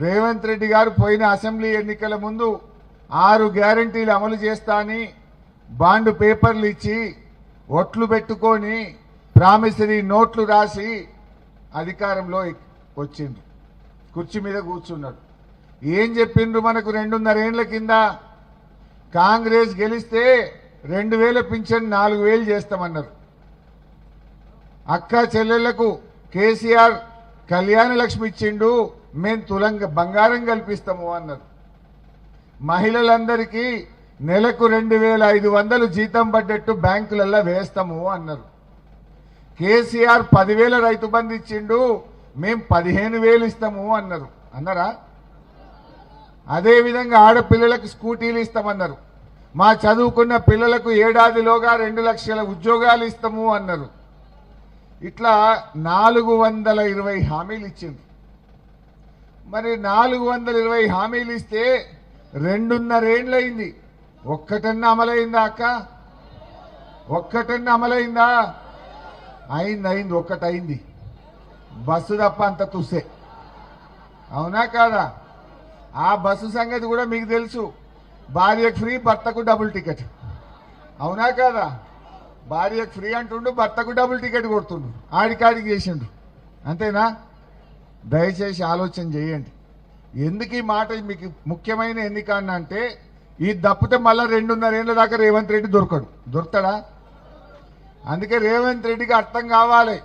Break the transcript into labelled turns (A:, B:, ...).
A: రేవంత్ రెడ్డి గారు పోయిన అసెంబ్లీ ఎన్నికల ముందు 6 గ్యారెంటీలు అమలు చేస్తా అని బాండ్ పేపర్లు ఇచ్చి ఒట్లు పెట్టుకొని ప్రామిసరీ నోట్లు రాసి అధికారంలో వచ్చిండు, కుర్చీ మీద కూర్చున్నాడు. ఏం చెప్పిండ్రు మనకు 2.5 ఏళ్ల కింద? కాంగ్రెస్ గెలిస్తే 2000 పింఛన్ 4000 చేస్తామన్నారు. అక్క చెల్లెళ్లకు కేసీఆర్ కళ్యాణ లక్ష్మి ఇచ్చిండు, మేము తులంగా బంగారం కల్పిస్తాము అన్నారు. మహిళలందరికీ నెలకు 2500 జీతం పడ్డట్టు బ్యాంకులలో వేస్తాము అన్నారు. కేసీఆర్ 10,000 రైతు బంధు ఇచ్చిండు, మేము 15,000 ఇస్తాము అన్నారు. అన్నారా? అదేవిధంగా ఆడపిల్లలకు స్కూటీలు ఇస్తామన్నారు. మా చదువుకున్న పిల్లలకు ఏడాదిలోగా 2 లక్షల ఉద్యోగాలు ఇస్తాము అన్నారు. ఇట్లా 420 హామీలు ఇచ్చింది. మరి 420 హామీలు ఇస్తే 2.5 ఏళ్ళయింది. ఒక్కటన్నా అమలైందా అక్క? ఒక్కటన్నా అమలైందా? అయింది, ఒక్కటైంది. బస్సు తప్ప అంత తుస్సే. అవునా కాదా? ఆ బస్సు సంగతి కూడా మీకు తెలుసు. భార్యకు ఫ్రీ, భర్తకు డబుల్ టికెట్. అవునా కాదా? భార్యకు ఫ్రీ అంటుండు, భర్తకు డబుల్ టికెట్ కొడుతుండు, ఆడికాడికి చేసిండు. అంతేనా? దయచేసి ఆలోచన చేయండి. ఎందుకు ఈ మాట మీకు ముఖ్యమైన ఎన్నిక అంటే, ఈ దప్పితే మళ్ళా 2.5 ఏళ్ల దాకా రేవంత్ రెడ్డి దొరకడా? అందుకే రేవంత్ రెడ్డికి అర్థం కావాలి,